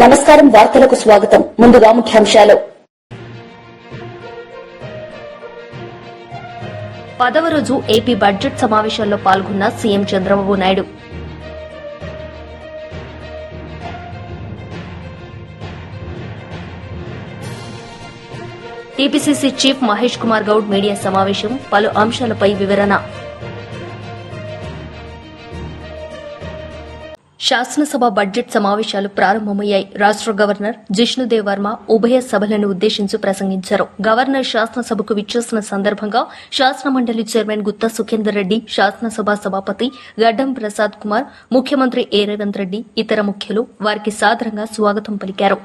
నమస్కారం. వార్తలకు స్వాగతం. ముందుగా ముఖ్యాంశాలు. 10వ రోజు ఏపీ బడ్జెట్ సమావేశాల్లో పాల్గొన్న CM Chandrababu Naidu. TPCC chief Mahesh Kumar Goud media సమావేశం, పలు అంశాలపై వివరణ. శాసనసభ బడ్జెట్ సమావేశాలు ప్రారంభమయ్యాయి. రాష్ట గవర్నర్ జిష్ణుదేవ్ వర్మ ఉభయ సభలను ఉద్దేశించి ప్రసంగించారు. గవర్నర్ శాసనసభకు విచ్చేసిన సందర్భంగా శాసనమండలి చైర్మన్ గుత్తా సుఖేందర్ రెడ్డి, శాసనసభ సభాపతి గడ్డం ప్రసాద్ కుమార్, ముఖ్యమంత్రి ఏ రేవంత్ రెడ్డి, ఇతర ముఖ్యులు వారికి సాదరంగా స్వాగతం పలికారు.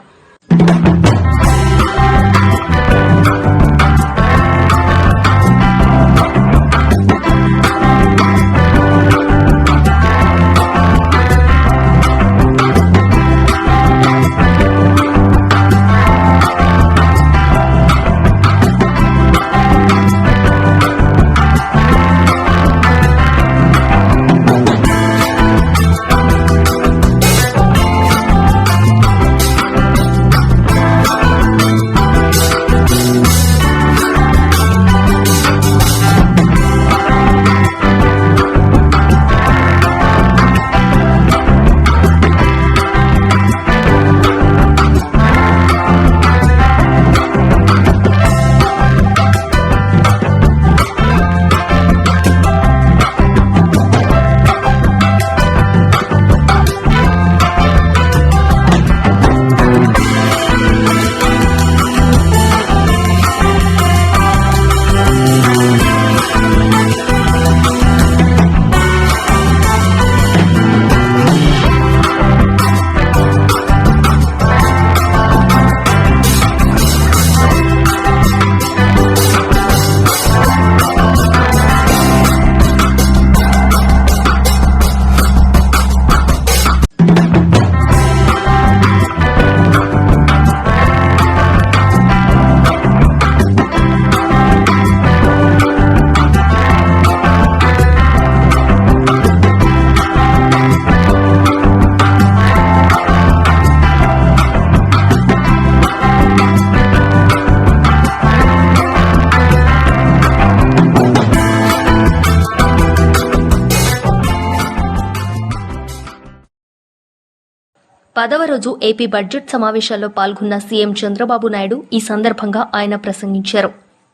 పదవ రోజు ఏపీ బడ్జెట్ సమావేశాల్లో పాల్గొన్న సీఎం చంద్రబాబు నాయుడు ఈ సందర్భంగా ఆయన ప్రసంగించారు.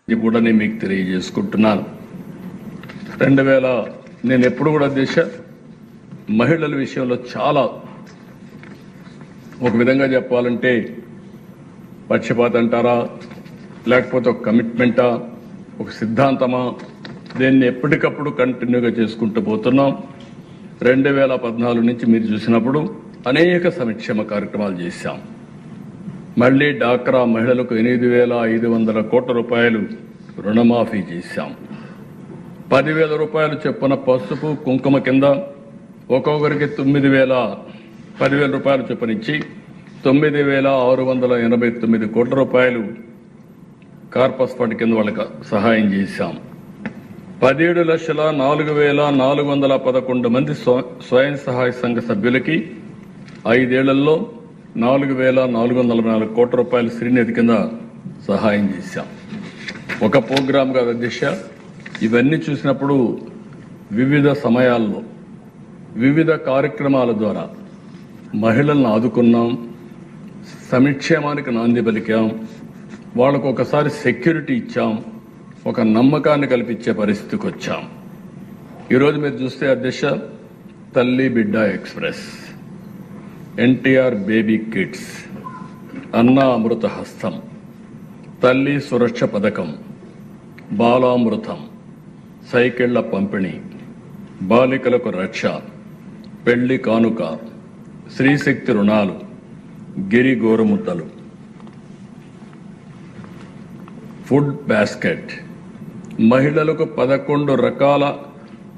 ఇది కూడా నేను మీకు తెలియజేసుకుంటున్నాను. 2000 నేను ఎప్పుడు కూడా మహిళల విషయంలో చాలా ఒక విధంగా చెప్పాలంటే పక్షపాతం అంటారా, లేకపోతే ఒక కమిట్మెంటా, ఒక సిద్ధాంతమా, దీన్ని ఎప్పటికప్పుడు కంటిన్యూగా చేసుకుంటూ పోతున్నాం. 2014 నుంచి మీరు చూసినప్పుడు అనేక సంక్షేమ కార్యక్రమాలు చేశాం. మళ్లీ డాక్రా మహిళలకు 8,500 కోట్ల రూపాయలు రుణమాఫీ చేశాం. 10,000 రూపాయలు చొప్పున పసుపు కుంకుమ కింద ఒక్కొక్కరికి 10,000 రూపాయలు చొప్పునిచ్చి 9,689 కోట్ల రూపాయలు కార్పస్ ఫండ్ కింద వాళ్ళకి సహాయం చేశాం. 17,04,411 మంది స్వయం సహాయ సంఘ సభ్యులకి 5 ఏళ్లలో 4,444 కోట్ల రూపాయలు శ్రీనిధి కింద సహాయం చేశాం. ఒక ప్రోగ్రాం కాదు అధ్యక్ష, ఇవన్నీ చూసినప్పుడు వివిధ సమయాల్లో వివిధ కార్యక్రమాల ద్వారా మహిళలను ఆదుకున్నాం, సంక్షేమానికి నాంది పలికాం, వాళ్ళకు ఒకసారి సెక్యూరిటీ ఇచ్చాం, ఒక నమ్మకాన్ని కల్పించే పరిస్థితికి వచ్చాం. ఈరోజు మీరు చూస్తే అధ్యక్ష, తల్లి బిడ్డ ఎక్స్ప్రెస్, ఎన్టీఆర్ బేబీ కిట్స్, అన్నా అమృత హస్తం, తల్లి సురక్ష పథకం, బాలామృతం, సైకిళ్ల పంపిణీ, బాలికలకు రక్ష, పెళ్లి కానుక, శ్రీశక్తి రుణాలు, గిరి గోరుముద్దలు, ఫుడ్ బాస్కెట్, మహిళలకు 11 రకాల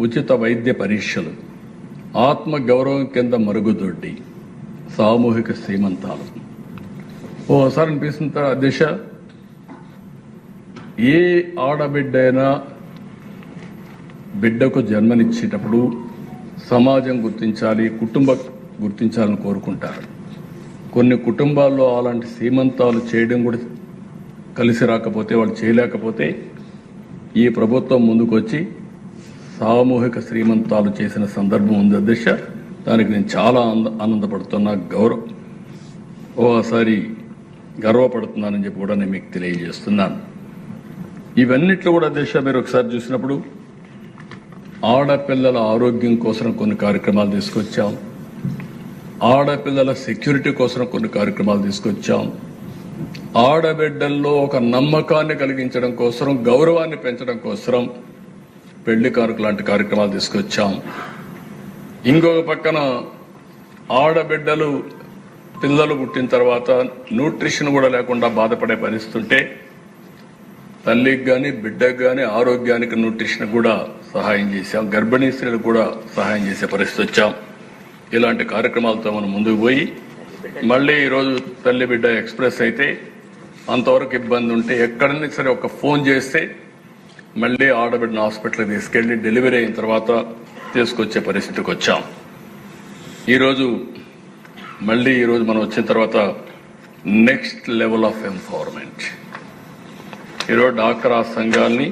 ఉచిత వైద్య పరీక్షలు, ఆత్మ గౌరవం కింద మరుగుదొడ్డి, సామూహిక శ్రీమంతాలు. ఓసారి అనిపిస్తుంది అధ్యక్ష, ఏ ఆడబిడ్డైనా బిడ్డకు జన్మనిచ్చేటప్పుడు సమాజం గుర్తించాలి, కుటుంబం గుర్తించాలని కొన్ని కుటుంబాల్లో అలాంటి సీమంతాలు చేయడం కూడా కలిసి రాకపోతే, వాళ్ళు చేయలేకపోతే ఈ ప్రభుత్వం ముందుకొచ్చి సామూహిక శ్రీమంతాలు చేసిన సందర్భం ఉంది అధ్యక్ష. దానికి నేను చాలా ఆనందపడుతున్నా, ఓసారి గర్వపడుతున్నానని చెప్పి కూడా నేను మీకు తెలియజేస్తున్నాను. ఇవన్నిట్లో కూడా అధ్యక్ష మీరు ఒకసారి చూసినప్పుడు ఆడపిల్లల ఆరోగ్యం కోసం కొన్ని కార్యక్రమాలు తీసుకొచ్చాం, ఆడపిల్లల సెక్యూరిటీ కోసం కొన్ని కార్యక్రమాలు తీసుకొచ్చాం, ఆడబిడ్డల్లో ఒక నమ్మకాన్ని కలిగించడం కోసం, గౌరవాన్ని పెంచడం కోసం పెళ్లి కానుక లాంటి కార్యక్రమాలు తీసుకొచ్చాం. ఇంకొక పక్కన ఆడబిడ్డలు పిల్లలు పుట్టిన తర్వాత న్యూట్రిషన్ కూడా లేకుండా బాధపడే పరిస్థితి ఉంటే తల్లికి కానీ బిడ్డకు కానీ ఆరోగ్యానికి న్యూట్రిషన్ కూడా సహాయం చేశాం, గర్భిణీ స్త్రీలకు కూడా సహాయం చేసే పరిస్థితి వచ్చాం. ఇలాంటి కార్యక్రమాలతో మనం ముందుకు పోయి మళ్ళీ ఈరోజు తల్లి బిడ్డ ఎక్స్ప్రెస్ అయితే అంతవరకు ఇబ్బంది ఉంటే ఎక్కడైనా సరే ఒక ఫోన్ చేస్తే మళ్ళీ ఆడబిడ్డను హాస్పిటల్కి తీసుకెళ్లి డెలివరీ అయిన తర్వాత తీసుకొచ్చే పరిస్థితికి వచ్చాం. ఈరోజు మనం వచ్చిన తర్వాత నెక్స్ట్ లెవెల్ ఆఫ్ ఎంపవర్మెంట్, ఈరోజు డాక్రా సంఘాలని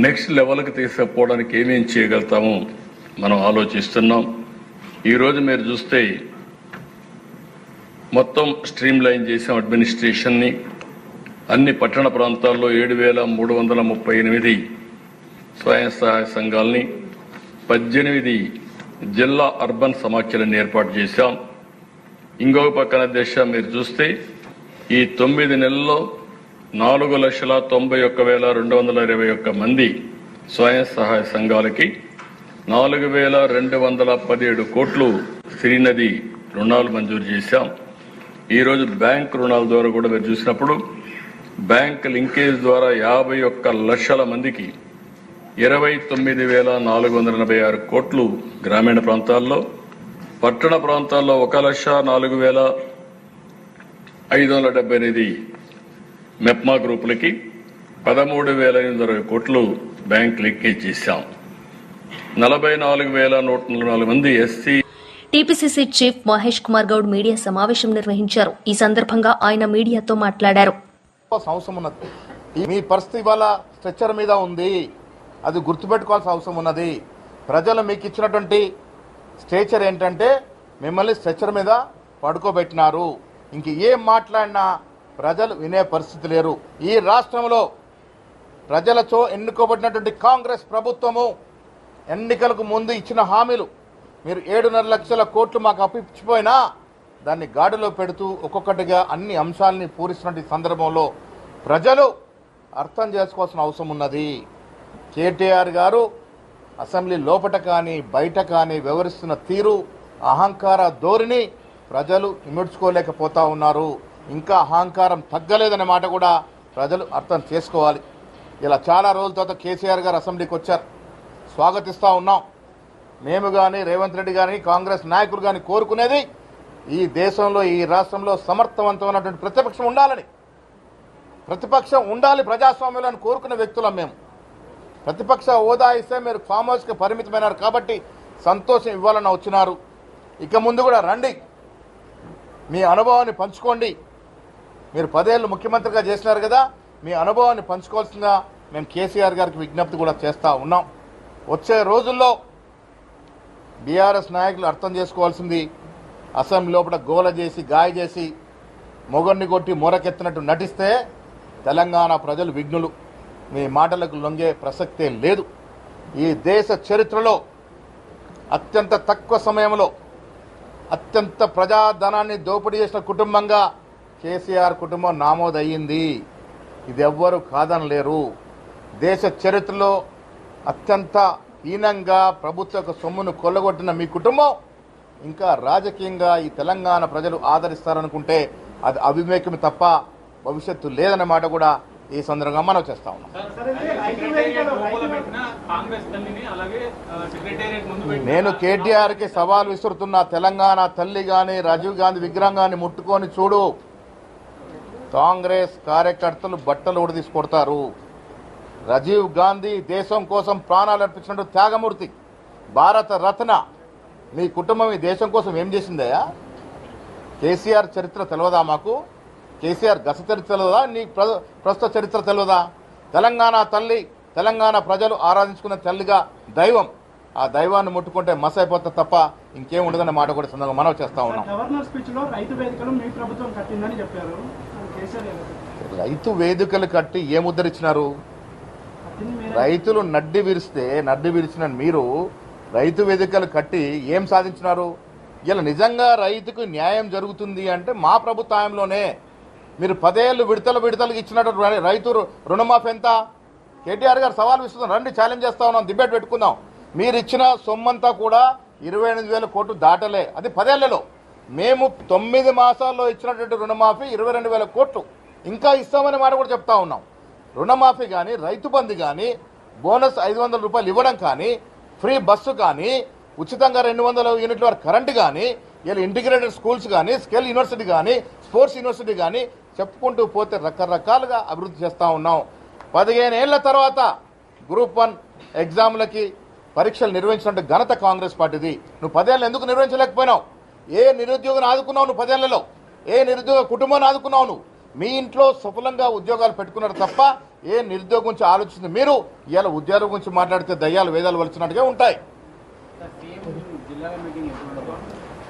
నెక్స్ట్ లెవెల్కి తీసుకుపోవడానికి ఏమేం చేయగలుగుతామో మనం ఆలోచిస్తున్నాం. ఈరోజు మీరు చూస్తే మొత్తం స్ట్రీమ్ లైన్ చేసాం అడ్మినిస్ట్రేషన్ని. అన్ని పట్టణ ప్రాంతాల్లో 7,338 స్వయం సహాయ సంఘాలని, 18 జిల్లా అర్బన్ సమాఖ్యలను ఏర్పాటు చేశాం. ఇంకొక పక్కన దేశ మీరు చూస్తే ఈ 9 నెలల్లో 4,91,221 మంది స్వయం సహాయ సంఘాలకి 4,217 కోట్లు శ్రీనది రుణాలు మంజూరు చేశాం. ఈరోజు బ్యాంక్ రుణాల ద్వారా కూడా మీరు చూసినప్పుడు బ్యాంక్ లింకేజ్ ద్వారా 51 లక్షల మందికి 29,486 కోట్లు గ్రామీణ ప్రాంతాల్లో, పట్టణ ప్రాంతాల్లో 1,04,578 మెప్మా గ్రూపులకి 13,820 కోట్లు బ్యాంక్ లింకేజ్ చేశాం. 44,104 మంది SC. TPCC chief Mahesh Kumar Goud media సమావేశం నిర్వహించారు. ఈ సందర్భంగా ఆయన మీడియాతో మాట్లాడారు. మీ పరిస్థితి ఇవాళ స్ట్రెచ్చర్ మీద ఉంది, అది గుర్తుపెట్టుకోవాల్సిన అవసరం ఉన్నది. ప్రజలు మీకు ఇచ్చినటువంటి స్ట్రెచ్చర్ ఏంటంటే మిమ్మల్ని స్ట్రెచ్చర్ మీద పడుకోబెట్టినారు. ఇంక ఏం మాట్లాడినా ప్రజలు వినే పరిస్థితి లేరు. ఈ రాష్ట్రంలో ప్రజలతో ఎన్నుకోబడినటువంటి కాంగ్రెస్ ప్రభుత్వము ఎన్నికలకు ముందు ఇచ్చిన హామీలు మీరు 7.5 లక్షల కోట్లు మాకు అప్పిచ్చిపోయినా దాన్ని గాడిలో పెడుతూ ఒక్కొక్కటిగా అన్ని అంశాలని పూరిస్తున్న సందర్భంలో ప్రజలు అర్థం చేసుకోవాల్సిన అవసరం ఉన్నది. కేటీఆర్ గారు అసెంబ్లీ లోపట కానీ బయట కానీ వ్యవహరిస్తున్న తీరు, అహంకార ధోరణి ప్రజలు ఇముడ్చుకోలేకపోతా ఉన్నారు. ఇంకా అహంకారం తగ్గలేదనే మాట కూడా ప్రజలు అర్థం చేసుకోవాలి. ఇలా చాలా రోజుల తర్వాత కేసీఆర్ గారు అసెంబ్లీకి వచ్చారు, స్వాగతిస్తూ ఉన్నాం. మేము కానీ రేవంత్ రెడ్డి గారిని కాంగ్రెస్ నాయకులు కానీ కోరుకునేది ఈ దేశంలో ఈ రాష్ట్రంలో సమర్థవంతమైనటువంటి ప్రతిపక్షం ఉండాలని. ప్రతిపక్షం ఉండాలి ప్రజాస్వామ్యంలో కోరుకునే వ్యక్తులం మేము. ప్రతిపక్ష హోదా ఇస్తే మీరు ఫామ్ హౌస్కి పరిమితమైనారు కాబట్టి సంతోషం ఇవ్వాలని వచ్చినారు. ఇక ముందు కూడా రండి, మీ అనుభవాన్ని పంచుకోండి. మీరు 10 ఏళ్ళు ముఖ్యమంత్రిగా చేసినారు కదా, మీ అనుభవాన్ని పంచుకోవాల్సిందిగా మేము కేసీఆర్ గారికి విజ్ఞప్తి కూడా చేస్తూ ఉన్నాం. వచ్చే రోజుల్లో బీఆర్ఎస్ నాయకులు అర్థం చేసుకోవాల్సింది, అసెంబ్లీ లోపల గోల చేసి గాయ చేసి మొగన్ని కొట్టి మూరకెత్తినట్టు నటిస్తే తెలంగాణ ప్రజలు విఘ్నులు. మీ మాటలకు లొంగే ప్రసక్తే లేదు. ఈ దేశ చరిత్రలో అత్యంత తక్కువ సమయంలో అత్యంత ప్రజాధనాన్ని దోపిడీ చేసిన కుటుంబంగా కేసీఆర్ కుటుంబం నమోదయ్యింది. ఇది ఎవ్వరూ కాదనలేరు. దేశ చరిత్రలో అత్యంత హీనంగా ప్రభుత్వ సొమ్మును కొల్లగొట్టిన మీ కుటుంబం ఇంకా రాజకీయంగా ఈ తెలంగాణ ప్రజలు ఆదరిస్తారనుకుంటే అది అవివేకమే తప్ప భవిష్యత్తు లేదన్న మాట కూడా ఈ సందర్భంగా మనం చేస్తా ఉన్నాం. నేను కేటీఆర్కి సవాల్ విసురుతున్న, తెలంగాణ తల్లి కానీ రాజీవ్ గాంధీ విగ్రహాన్ని ముట్టుకొని చూడు, కాంగ్రెస్ కార్యకర్తలు బట్టలు ఉడదీసి కొడతారు. రాజీవ్ గాంధీ దేశం కోసం ప్రాణాలు అర్పించినట్టు త్యాగమూర్తి, భారత రత్న. మీ కుటుంబం ఈ దేశం కోసం ఏం చేసిందయా? కేసీఆర్ చరిత్ర తెలియదా మాకు? కేసీఆర్ గత చరిత్ర తెలియదా? నీ ప్రస్తుత చరిత్ర తెలియదా? తెలంగాణ తల్లి, తెలంగాణ ప్రజలు ఆరాధించుకున్న తల్లిగా దైవం. ఆ దైవాన్ని ముట్టుకుంటే మస్ అయిపోతా తప్ప ఇంకేం ఉండదన్న మాట కూడా సందర్భంగా మనం చేస్తా ఉన్నాం. గవర్నర్ స్పీచ్ లో రైతు వేదికలు మీ ప్రభుత్వం కట్టిందని చెప్పారు. రైతు వేదికలు కట్టి ఏ ముద్ర ఇచ్చినారు? రైతులు నడ్డి విరిచిన మీరు రైతు వేదికలు కట్టి ఏం సాధించినారు? ఇలా నిజంగా రైతుకు న్యాయం జరుగుతుంది అంటే మా ప్రభుత్వంలోనే మీరు 10 ఏళ్ళు విడతలకు ఇచ్చినట్టు రైతు రుణమాఫీ ఎంత? కేటీఆర్ గారు సవాల్ విస్తున్నాం, రండి ఛాలెంజ్ చేస్తా ఉన్నాం, డిబేట్ పెట్టుకుందాం. మీరు ఇచ్చిన సొమ్మంతా కూడా 28,000 కోట్లు దాటలే, అది 10 ఏళ్లలో. మేము 9 మాసాల్లో ఇచ్చినటువంటి రుణమాఫీ 22,000 కోట్లు ఇంకా ఇస్తామనే మాట కూడా చెప్తా ఉన్నాం. రుణమాఫీ కానీ, రైతు బంధు కానీ, బోనస్ 500 రూపాయలు ఇవ్వడం కానీ, ఫ్రీ బస్సు కానీ, ఉచితంగా 200 యూనిట్ల వరకు కరెంటు కానీ, ఇలా ఇంటిగ్రేటెడ్ స్కూల్స్ కానీ, స్కిల్ యూనివర్సిటీ కానీ, స్పోర్ట్స్ యూనివర్సిటీ కానీ చెప్పుకుంటూ పోతే రకరకాలుగా అభివృద్ధి చేస్తూ ఉన్నాం. 15 ఏళ్ల తర్వాత గ్రూప్ 1 ఎగ్జామ్లకి పరీక్షలు నిర్వహించినట్టు ఘనత కాంగ్రెస్ పార్టీది. నువ్వు 10 ఏళ్ళు ఎందుకు నిర్వహించలేకపోయినావు? ఏ నిరుద్యోగిని ఆదుకున్నావు నువ్వు 10 ఏళ్లలో? ఏ నిరుద్యోగ కుటుంబాన్ని ఆదుకున్నావు నువ్వు? మీ ఇంట్లో సఫలంగా ఉద్యోగాలు పెట్టుకున్నారు తప్ప ఏ నిరుద్యోగం గురించి ఆలోచించింది మీరు? ఇవాళ ఉద్యోగం గురించి మాట్లాడితే దయ్యాలు వేదాలు వలిచినట్టుగా ఉంటాయి.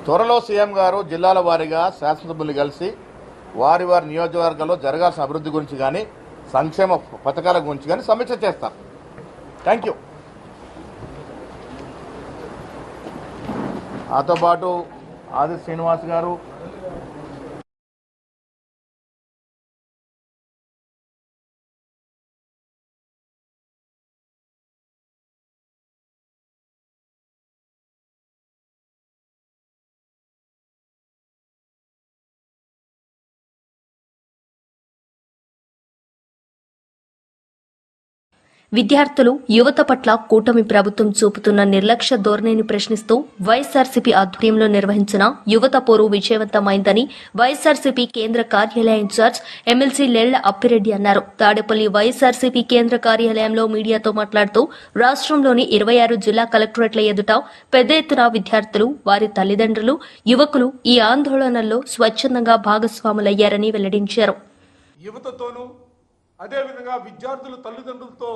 త్వరలో సీఎం గారు జిల్లాల వారీగా శాసనసభ్యులు కలిసి వారి నియోజకవర్గాల్లో జరగాల్సిన అభివృద్ధి గురించి కానీ, సంక్షేమ పథకాల గురించి కానీ సమీక్ష చేస్తారు. Thank you. నాతో పాటు ఆది శ్రీనివాస్ గారు, విద్యార్థులు, యువత పట్ల కూటమి ప్రభుత్వం చూపుతున్న నిర్లక్ష్య ధోరణిని ప్రశ్నిస్తూ వైఎస్సార్సీపీ ఆధ్వర్యంలో నిర్వహించిన యువత పోరు విజయవంతమైందని వైఎస్సార్సీపీ కేంద్ర కార్యాలయ ఇన్ఛార్జ్ ఎమ్మెల్సీ లెళ్ల అప్పిరెడ్డి అన్నారు. తాడేపల్లి వైఎస్సార్సీపీ కేంద్ర కార్యాలయంలో మీడియాతో మాట్లాడుతూ రాష్ట్రంలోని 26 జిల్లా కలెక్టరేట్ల ఎదుట పెద్ద ఎత్తున విద్యార్థులు, వారి తల్లిదండ్రులు, యువకులు ఈ ఆందోళనల్లో స్వచ్ఛందంగా భాగస్వాములయ్యారని వెల్లడించారు. యువతతోనూ అదేవిధంగా విద్యార్థుల తల్లిదండ్రులతో,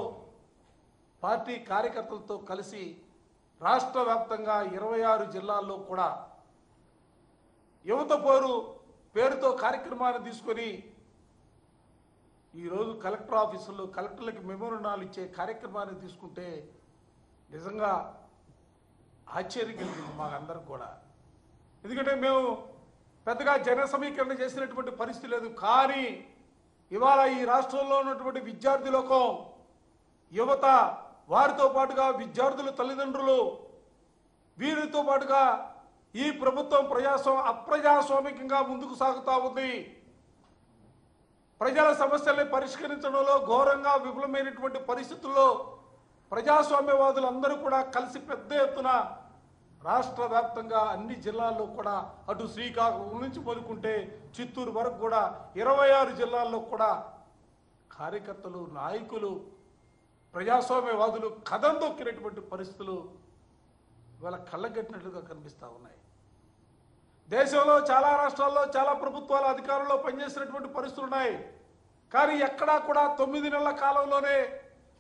పార్టీ కార్యకర్తలతో కలిసి రాష్ట్ర వ్యాప్తంగా 26 జిల్లాల్లో కూడా యువత పోరు పేరుతో కార్యక్రమాన్ని తీసుకొని ఈరోజు కలెక్టర్ ఆఫీసుల్లో కలెక్టర్లకు మెమోరాండాలు ఇచ్చే కార్యక్రమాన్ని తీసుకుంటే నిజంగా ఆశ్చర్యం కలిగింది మాకందరికి కూడా. ఎందుకంటే మేము పెద్దగా జన సమీకరణ చేసినటువంటి పరిస్థితి లేదు. కానీ ఇవాళ ఈ రాష్ట్రంలో ఉన్నటువంటి విద్యార్థి లోకం, యువత, వారితో పాటుగా విద్యార్థుల తల్లిదండ్రులు, వీరితో పాటుగా ఈ ప్రభుత్వం అప్రజాస్వామికంగా ముందుకు సాగుతూ ఉంది. ప్రజల సమస్యల్ని పరిష్కరించడంలో ఘోరంగా విఫలమైనటువంటి పరిస్థితుల్లో ప్రజాస్వామ్యవాదులందరూ కూడా కలిసి పెద్ద ఎత్తున రాష్ట్ర వ్యాప్తంగా అన్ని జిల్లాల్లో కూడా, అటు శ్రీకాకుళం నుంచి మొదలుకుంటే చిత్తూరు వరకు కూడా 26 జిల్లాల్లో కూడా కార్యకర్తలు, నాయకులు, ప్రజాస్వామ్యవాదులు కథం దొక్కినటువంటి పరిస్థితులు ఇవాళ కళ్ళగట్టినట్లుగా కనిపిస్తూ ఉన్నాయి. దేశంలో చాలా రాష్ట్రాల్లో చాలా ప్రభుత్వాల అధికారంలో పనిచేసినటువంటి పరిస్థితులు ఉన్నాయి. కానీ ఎక్కడా కూడా 9 నెలల కాలంలోనే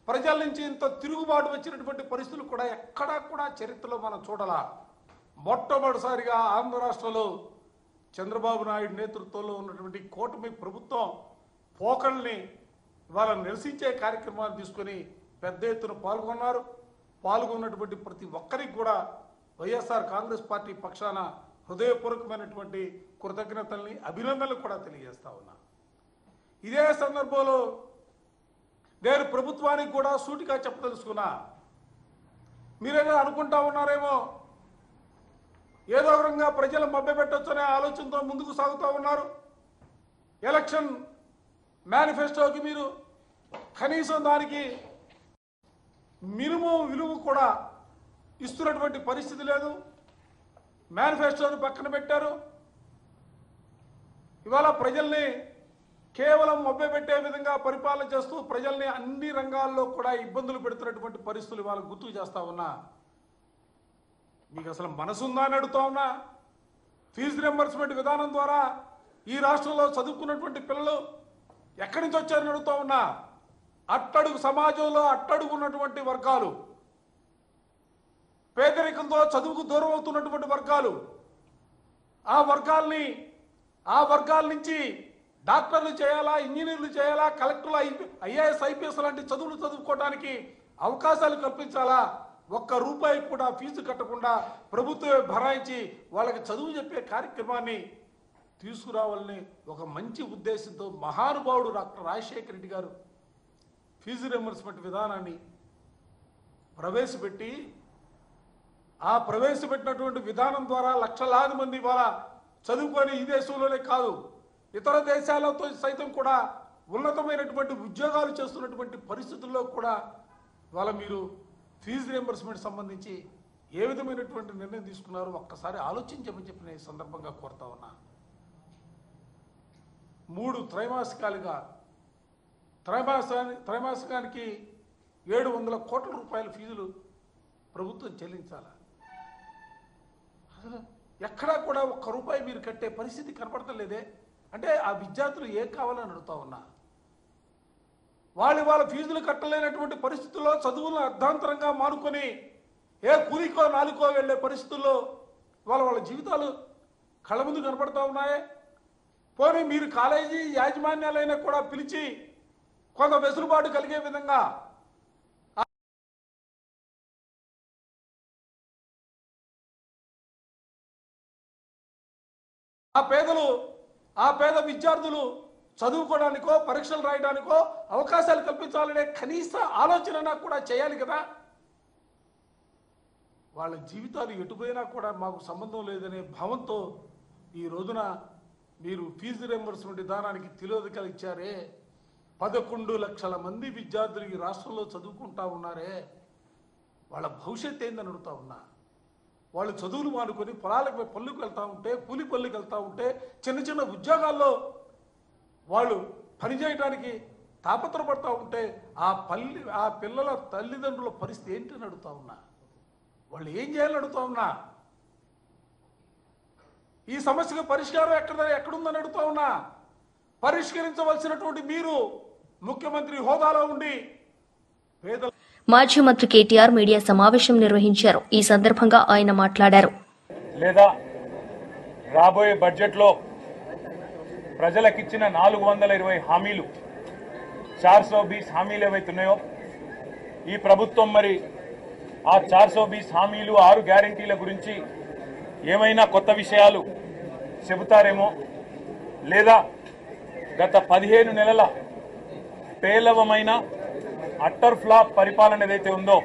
ప్రజల నుంచి ఇంత తిరుగుబాటు వచ్చినటువంటి పరిస్థితులు కూడా ఎక్కడా కూడా చరిత్రలో మనం చూడాల. మొట్టమొదటిసారిగా ఆంధ్ర రాష్ట్రంలో చంద్రబాబు నాయుడు నేతృత్వంలో ఉన్నటువంటి కూటమి ప్రభుత్వం పోకల్ని ఇవాళ నిరసించే కార్యక్రమాలు తీసుకొని పెద్ద ఎత్తున పాల్గొన్నటువంటి ప్రతి ఒక్కరికి కూడా వైఎస్ఆర్ కాంగ్రెస్ పార్టీ పక్షాన హృదయపూర్వకమైనటువంటి కృతజ్ఞతల్ని, అభినందనలు కూడా తెలియజేస్తా ఉన్నా. ఇదే సందర్భంలో నేను ప్రభుత్వానికి కూడా సూటిగా చెప్పదలుచుకున్నా. మీరేదో అనుకుంటా ఉన్నారేమో, ఏదో ఒక రకంగా ప్రజలు మభ్యపెట్టొచ్చనే ఆలోచనతో ముందుకు సాగుతూ ఉన్నారు. ఎలక్షన్ మేనిఫెస్టోకి మీరు కనీసం దానికి మినిమం విలువ కూడా ఇస్తున్నటువంటి పరిస్థితి లేదు. మేనిఫెస్టోను పక్కన పెట్టారు. ఇవాళ ప్రజల్ని కేవలం మభ్యపెట్టే విధంగా పరిపాలన చేస్తూ ప్రజల్ని అన్ని రంగాల్లో కూడా ఇబ్బందులు పెడుతున్నటువంటి పరిస్థితులు ఇవాళ గుర్తుకు చేస్తా ఉన్నా. మీకు అసలు మనసుందా అని అడుగుతా ఉన్నా. ఫీజు రియంబర్స్మెంట్ విధానం ద్వారా ఈ రాష్ట్రంలో చదువుకున్నటువంటి పిల్లలు ఎక్కడి నుంచి వచ్చారని అడుగుతా ఉన్నా. అట్టడుగు సమాజంలో అట్టడుగున్నటువంటి వర్గాలు, పేదరికంతో చదువుకు దూరం అవుతున్నటువంటి వర్గాలు, ఆ వర్గాల నుంచి డాక్టర్లు చేయాలా, ఇంజనీర్లు చేయాలా, కలెక్టర్లు, ఐఏఎస్, ఐపీఎస్ లాంటి చదువులు చదువుకోవడానికి అవకాశాలు కల్పించాలా. ఒక్క రూపాయి కూడా ఫీజు కట్టకుండా ప్రభుత్వమే భరాయించి వాళ్ళకి చదువు చెప్పే కార్యక్రమాన్ని తీసుకురావాలని ఒక మంచి ఉద్దేశంతో మహానుభావుడు డాక్టర్ రాజశేఖర రెడ్డి గారు ఫీజు రియంబర్స్మెంట్ విధానాన్ని ప్రవేశపెట్టి, ఆ ప్రవేశపెట్టినటువంటి విధానం ద్వారా లక్షలాది మంది ద్వారా చదువుకొని ఈ దేశంలోనే కాదు ఇతర దేశాలతో సైతం కూడా ఉన్నతమైనటువంటి ఉద్యోగాలు చేస్తున్నటువంటి పరిస్థితుల్లో కూడా వాళ్ళ మీరు ఫీజు రియంబర్స్మెంట్ సంబంధించి ఏ విధమైనటువంటి నిర్ణయం తీసుకున్నారో ఒక్కసారి ఆలోచించమని చెప్పి నేను ఈ సందర్భంగా కోరుతా ఉన్నా. 3 త్రైమాసికాలుగా త్రైమాసికానికి 700 కోట్ల రూపాయల ఫీజులు ప్రభుత్వం చెల్లించాలి. ఎక్కడా కూడా ఒక్క రూపాయి మీరు కట్టే పరిస్థితి కనపడతలేదే. అంటే ఆ విద్యార్థులు ఏం కావాలని అడుగుతా ఉన్నా. వాళ్ళ ఫీజులు కట్టలేనటువంటి పరిస్థితుల్లో చదువులను అర్ధాంతరంగా మానుకొని ఏ కూలికో నాలుకో వెళ్లే పరిస్థితుల్లో వాళ్ళ జీవితాలు కళ్ళ ముందు కనపడతా ఉన్నాయే. పోనీ మీరు కాలేజీ యాజమాన్యాలైనా కూడా పిలిచి కొంత వెసులుబాటు కలిగే విధంగా ఆ పేద విద్యార్థులు చదువుకోవడానికో పరీక్షలు రాయడానికో అవకాశాలు కల్పించాలనే కనీస ఆలోచన కూడా చేయాలి కదా. వాళ్ళ జీవితాలు ఎటుపోయినా కూడా మాకు సంబంధం లేదనే భావంతో ఈ రోజున మీరు ఫీజు రియంబర్స్మెంట్ విధానానికి తిలోదకాలు ఇచ్చారే. 11 లక్షల మంది విద్యార్థులు ఈ రాష్ట్రంలో చదువుకుంటా ఉన్నారే. వాళ్ళ భవిష్యత్తు ఏందని అడుగుతా ఉన్నా. వాళ్ళు చదువులు మానుకొని పళ్ళుకు వెళ్తూ ఉంటే, కూలి పళ్ళుకి వెళ్తూ ఉంటే, చిన్న చిన్న ఉద్యోగాల్లో వాళ్ళు పనిచేయడానికి తాపత్రపడతా ఉంటే ఆ పిల్లల తల్లిదండ్రుల పరిస్థితి ఏంటని అడుగుతా ఉన్నా. వాళ్ళు ఏం చేయాలని అడుగుతా ఉన్నా. ఈ సమస్యకు పరిష్కారం ఎక్కడుందని అడుగుతా ఉన్నా. పరిష్కరించవలసినటువంటి మీరు ముఖ్యమంత్రి హోదాలో ఉండి పేదల మాజీ మంత్రి కేటీఆర్ మీడియా సమావేశం నిర్వహించారు. ఈ సందర్భంగా ఆయన మాట్లాడారు. లేదా రాబోయే బడ్జెట్లో ప్రజలకిచ్చిన 420 హామీలు 420 హామీలు ఏవైతున్నాయో ఈ ప్రభుత్వం మరి ఆ 420 హామీలు 6 గ్యారంటీల గురించి ఏమైనా కొత్త విషయాలు చెబుతారేమో, లేదా గత 15 నెలల పేలవమైన అట్టర్ ఫ్లాప్ పరిపాలన ఏదైతే ఉందో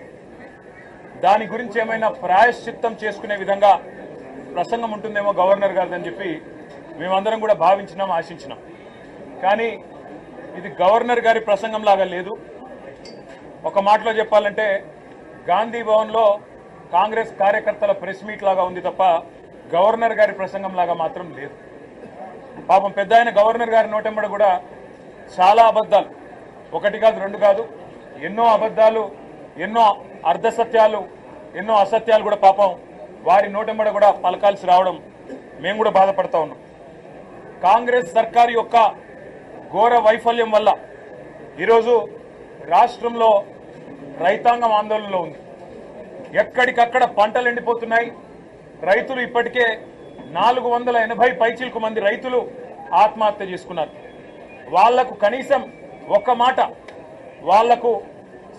దాని గురించి ఏమైనా ప్రాయశ్చిత్తం చేసుకునే విధంగా ప్రసంగం ఉంటుందేమో గవర్నర్ గారిదని చెప్పి మేమందరం కూడా భావించినాం, ఆశించినాం. కానీ ఇది గవర్నర్ గారి ప్రసంగం లాగా లేదు. ఒక మాటలో చెప్పాలంటే గాంధీ భవన్లో కాంగ్రెస్ కార్యకర్తల ప్రెస్ మీట్ లాగా ఉంది తప్ప గవర్నర్ గారి ప్రసంగం లాగా మాత్రం లేదు. పాపం పెద్ద ఆయన గవర్నర్ గారి నోటెంబడ కూడా చాలా అబద్ధాలు, 1 కాదు 2 కాదు, ఎన్నో అబద్ధాలు, ఎన్నో అర్ధసత్యాలు, ఎన్నో అసత్యాలు కూడా పాపం వారి నోటెంబడ కూడా పలకాల్సి రావడం మేము కూడా బాధపడతా ఉన్నాం. కాంగ్రెస్ సర్కారు యొక్క ఘోర వైఫల్యం వల్ల ఈరోజు రాష్ట్రంలో రైతాంగం ఆందోళనలో ఉంది. ఎక్కడికక్కడ పంటలు ఎండిపోతున్నాయి. రైతులు ఇప్పటికే 480 పైచిలకు మంది రైతులు ఆత్మహత్య చేసుకున్నారు. వాళ్లకు కనీసం ఒక్క మాట, వాళ్లకు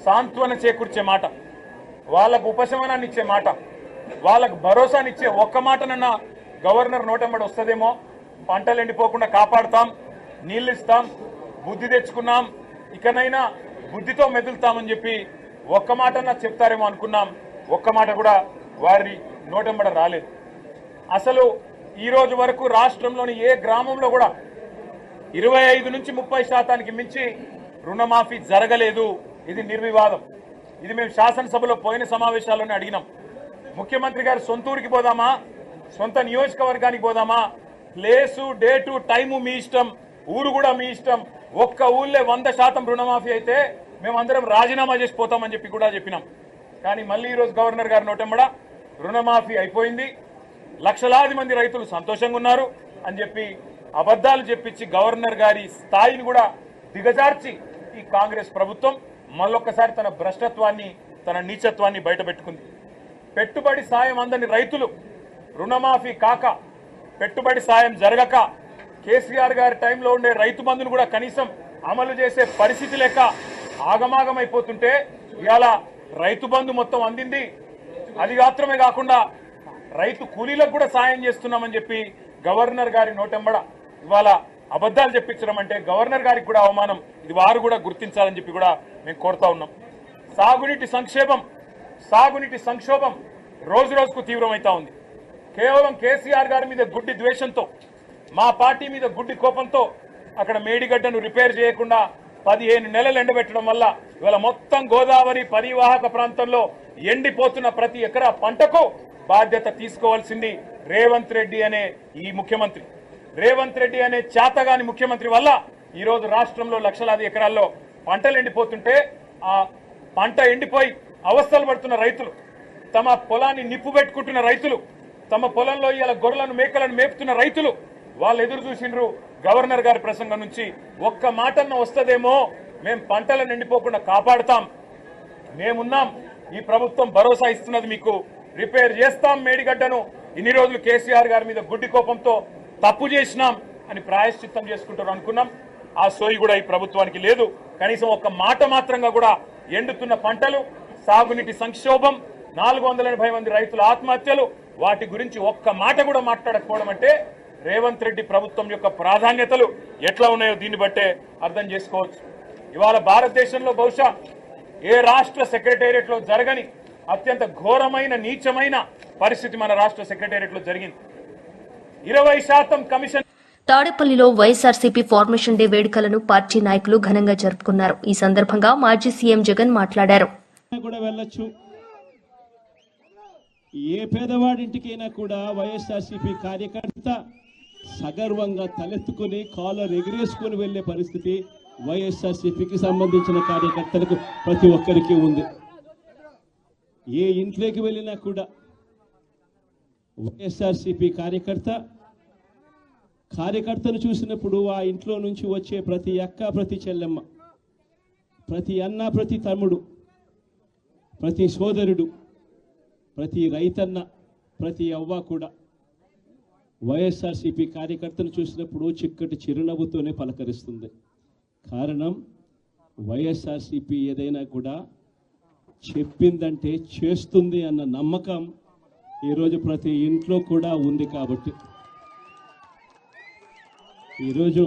సాంత్వన చేకూర్చే మాట, వాళ్లకు ఉపశమనాన్ని ఇచ్చే మాట, వాళ్ళకు భరోసానిచ్చే ఒక్క మాటనన్నా గవర్నర్ నోటెంబడి వస్తుందేమో. పంటలు ఎండిపోకుండా కాపాడుతాం, నీళ్ళు ఇస్తాం, బుద్ధి తెచ్చుకున్నాం, ఇకనైనా బుద్ధితో మెదులుతామని చెప్పి ఒక్క మాటన్నా చెప్తారేమో అనుకున్నాం. ఒక్క మాట కూడా వారి నోటెంబడ రాలేదు. అసలు ఈ రోజు వరకు రాష్ట్రంలోని ఏ గ్రామంలో కూడా 25 నుంచి 30% మించి రుణమాఫీ జరగలేదు. ఇది నిర్వివాదం. ఇది మేము శాసనసభలో పోయిన సమావేశాల్లోనే అడిగినాం. ముఖ్యమంత్రి గారు సొంతూరికి పోదామా, సొంత నియోజకవర్గానికి పోదామా, ప్లేసు, డేటు, టైము మీ ఇష్టం, ఊరు కూడా మీ ఇష్టం. ఒక్క ఊళ్ళే 100% రుణమాఫీ అయితే మేమందరం రాజీనామా చేసి పోతామని చెప్పి కూడా చెప్పినాం. కానీ మళ్ళీ ఈరోజు గవర్నర్ గారి నోటెంబడ రుణమాఫీ అయిపోయింది, లక్షలాది మంది రైతులు సంతోషంగా ఉన్నారు అని చెప్పి అబద్ధాలు చెప్పించి గవర్నర్ గారి స్థాయిని కూడా దిగజార్చి ఈ కాంగ్రెస్ ప్రభుత్వం మళ్ళొక్కసారి తన భ్రష్టత్వాన్ని తన నీచత్వాన్ని బయటపెట్టుకుంది. పెట్టుబడి సాయం అందని రైతులు రుణమాఫీ కాక పెట్టుబడి సాయం జరగక కేసీఆర్ గారి టైంలో ఉండే రైతు బంధును కూడా కనీసం అమలు చేసే పరిస్థితి లేక ఆగమాగమైపోతుంటే ఇవాళ రైతు బంధు మొత్తం అందింది. అది మాత్రమే కాకుండా రైతు కూలీలకు కూడా సాయం చేస్తున్నామని చెప్పి గవర్నర్ గారి నోటెంబడ ఇవాళ అబద్ధాలు చెప్పించడం అంటే గవర్నర్ గారికి కూడా అవమానం. ఇది వారు కూడా గుర్తించాలని చెప్పి కూడా మేము కోరుతా ఉన్నాం. సాగునీటి సంక్షోభం రోజు రోజుకు తీవ్రమైతా ఉంది. కేవలం కేసీఆర్ గారి మీద గుడ్డి ద్వేషంతో, మా పార్టీ మీద గుడ్డి కోపంతో అక్కడ మేడిగడ్డను రిపేర్ చేయకుండా 15 నెలలు ఎండబెట్టడం వల్ల ఇవాళ మొత్తం గోదావరి పరివాహక ప్రాంతంలో ఎండిపోతున్న ప్రతి ఎకరా పంటకు బాధ్యత తీసుకోవాల్సింది రేవంత్ రెడ్డి అనే ఈ ముఖ్యమంత్రి. రేవంత్ రెడ్డి అనే చేతగాని ముఖ్యమంత్రి వల్ల ఈరోజు రాష్ట్రంలో లక్షలాది ఎకరాల్లో పంటలు ఎండిపోతుంటే ఆ పంట ఎండిపోయి అవస్థలు పడుతున్న రైతులు, తమ పొలాన్ని నిప్పు పెట్టుకుంటున్న రైతులు, తమ పొలంలో ఇలా గొర్రెలను మేకలను మేపుతున్న రైతులు వాళ్ళు ఎదురు చూసిండ్రు గవర్నర్ గారి ప్రసంగం నుంచి. ఒక్క మాటన్న వస్తదేమో, మేము పంటలను ఎండిపోకుండా కాపాడుతాం, మేమున్నాం, ఈ ప్రభుత్వం భరోసా ఇస్తున్నది, మీకు రిపేర్ చేస్తాం మేడిగడ్డను, ఇన్ని రోజులు కేసీఆర్ గారి మీద గుడ్డి కోపంతో తప్పు చేసినాం అని ప్రాయశ్చిత్తం చేసుకుంటారు అనుకున్నాం. ఆ సోయి కూడా ఈ ప్రభుత్వానికి లేదు. కనీసం ఒక్క మాట మాత్రంగా కూడా ఎండుతున్న పంటలు, సాగునీటి సంక్షోభం, 480 మంది రైతుల ఆత్మహత్యలు, వాటి గురించి ఒక్క మాట కూడా మాట్లాడకపోవడం అంటే రేవంత్ రెడ్డి ప్రభుత్వం యొక్క ప్రాధాన్యతలు ఎట్లా ఉన్నాయో దీన్ని బట్టే అర్థం చేసుకోవచ్చు. ఇవాళ భారతదేశంలో బహుశా ఏ రాష్ట్ర సెక్రటేరియట్లో జరగని అత్యంత ఘోరమైన నీచమైన పరిస్థితి మన రాష్ట్ర సెక్రటేరియట్లో జరిగింది. 20% కమిషన్. తాడేపల్లిలో వైఎస్ఆర్సీపీ ఫార్మేషన్ డే వేడుకలను పార్టీ నాయకులు ఘనంగా జరుపుకున్నారు. ఈ సందర్భంగా మాజీ సీఎం జగన్ మాట్లాడారు. ఏ పేదవాడింటికైనా కూడా వైఎస్ఆర్సీపీ కార్యకర్త సగర్వంగా తలెత్తుకుని కాలర్ ఎగిరేసుకుని వెళ్లే పరిస్థితి వైఎస్ఆర్సీపీకి సంబంధించిన కార్యకర్తలకు ప్రతి ఒక్కరికి ఉంది. ఏ ఇంట్లోకి వెళ్ళినా కూడా వైఎస్ఆర్సీపీ కార్యకర్తను చూసినప్పుడు ఆ ఇంట్లో నుంచి వచ్చే ప్రతి అక్క, ప్రతి చెల్లెమ్మ, ప్రతి అన్న, ప్రతి తమ్ముడు, ప్రతి సోదరుడు, ప్రతి రైతన్న, ప్రతి అవ్వ కూడా వైఎస్ఆర్సీపీ కార్యకర్తను చూసినప్పుడు చిక్కటి చిరునవ్వుతోనే పలకరిస్తుంది. కారణం వైఎస్ఆర్సీపీ ఏదైనా కూడా చెప్పిందంటే చేస్తుంది అన్న నమ్మకం ఈరోజు ప్రతి ఇంట్లో కూడా ఉంది. కాబట్టి ఈరోజు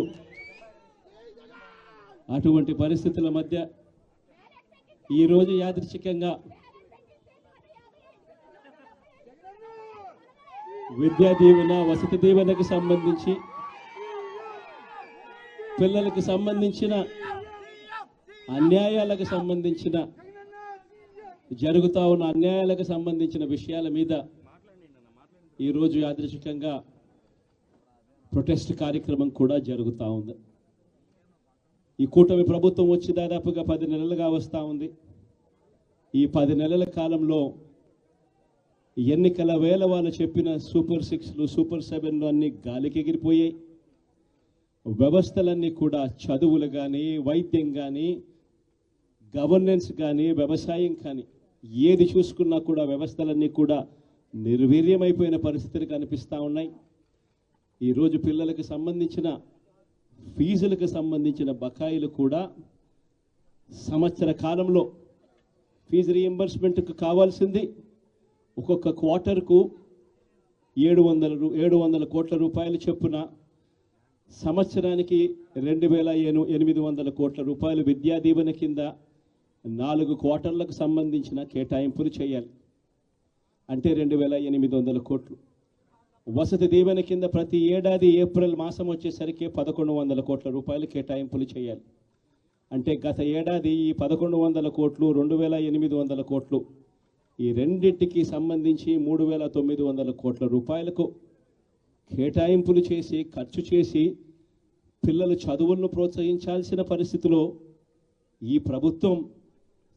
అటువంటి పరిస్థితుల మధ్య ఈరోజు యాదృచ్ఛికంగా విద్యా దీవెన, వసతి దీవెనకు సంబంధించి, పిల్లలకు సంబంధించిన అన్యాయాలకు సంబంధించిన, జరుగుతూ ఉన్న అన్యాయాలకు సంబంధించిన విషయాల మీద ఈరోజు యాదృచ్ఛికంగా ప్రొటెస్ట్ కార్యక్రమం కూడా జరుగుతూ ఉంది. ఈ కూటమి ప్రభుత్వం వచ్చి దాదాపుగా 10 నెలలుగా వస్తూ ఉంది. ఈ 10 నెలల కాలంలో ఎన్నికల వేళ వాళ్ళు చెప్పిన సూపర్ 6లు, సూపర్ 7లు అన్నీ గాలికి ఎగిరిపోయాయి. వ్యవస్థలన్నీ కూడా, చదువులు కానీ, వైద్యం కానీ, గవర్నెన్స్ కానీ, వ్యవసాయం కానీ, ఏది చూసుకున్నా కూడా వ్యవస్థలన్నీ కూడా నిర్వీర్యమైపోయిన పరిస్థితులు కనిపిస్తూ ఉన్నాయి. ఈరోజు పిల్లలకు సంబంధించిన ఫీజులకు సంబంధించిన బకాయిలు కూడా సంవత్సర కాలంలో ఫీజు రీయింబర్స్మెంట్కు కావాల్సింది ఒక్కొక్క క్వార్టర్కు 700 కోట్ల రూపాయలు చొప్పున, సంవత్సరానికి 2,800 కోట్ల రూపాయలు విద్యా దీవెన కింద 4 క్వార్టర్లకు సంబంధించిన కేటాయింపులు చేయాలి. అంటే 2,800 కోట్లు. వసతి దీవెన కింద ప్రతి ఏడాది ఏప్రిల్ మాసం వచ్చేసరికి 1,100 కోట్ల రూపాయలు కేటాయింపులు చేయాలి. అంటే గత ఏడాది ఈ 1,100 కోట్లు, 2,800 కోట్లు, ఈ రెండింటికి సంబంధించి 3,900 కోట్ల రూపాయలకు కేటాయింపులు చేసి, ఖర్చు చేసి పిల్లల చదువులను ప్రోత్సహించాల్సిన పరిస్థితిలో ఈ ప్రభుత్వం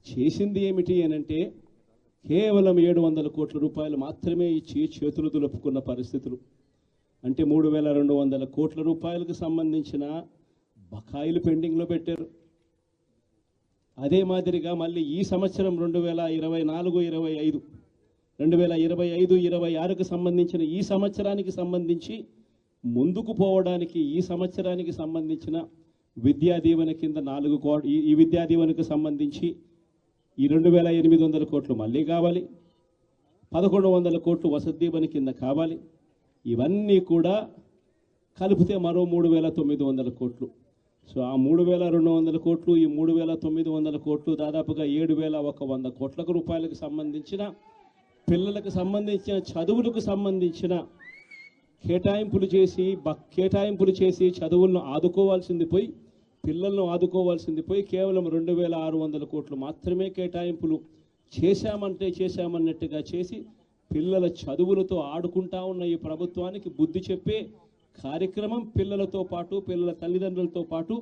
చేసింది ఏమిటి అనంటే కేవలం 700 కోట్ల రూపాయలు మాత్రమే ఇచ్చి చేతులు దులుపుకున్న పరిస్థితులు. అంటే 3,200 కోట్ల రూపాయలకు సంబంధించిన బకాయిలు పెండింగ్లో పెట్టారు. అదే మాదిరిగా మళ్ళీ ఈ సంవత్సరం 2024-25 2025-26కు సంబంధించిన ఈ సంవత్సరానికి సంబంధించి ముందుకు పోవడానికి ఈ సంవత్సరానికి సంబంధించిన విద్యా దీవెన కింద 4 కోట్లు, ఈ విద్యా దీవెనకు సంబంధించి ఈ 2,800 కోట్లు మళ్ళీ కావాలి, 1,100 కోట్లు వసతి దీవెన కింద కావాలి. ఇవన్నీ కూడా కలిపితే మరో 3,900 కోట్లు. సో ఆ 3,200 కోట్లు, ఈ 3,900 కోట్లు దాదాపుగా 7,100 కోట్ల రూపాయలకు సంబంధించిన పిల్లలకు సంబంధించిన చదువులకు సంబంధించిన కేటాయింపులు చేసి చదువులను ఆదుకోవాల్సింది పోయి, పిల్లలను ఆదుకోవాల్సింది పోయి కేవలం 2,600 కోట్లు మాత్రమే కేటాయింపులు చేశామన్నట్టుగా చేసి పిల్లల చదువులతో ఆడుకుంటా ఉన్న ఈ ప్రభుత్వానికి బుద్ధి చెప్పే కార్యక్రమం పిల్లలతో పాటు, పిల్లల తల్లిదండ్రులతో పాటు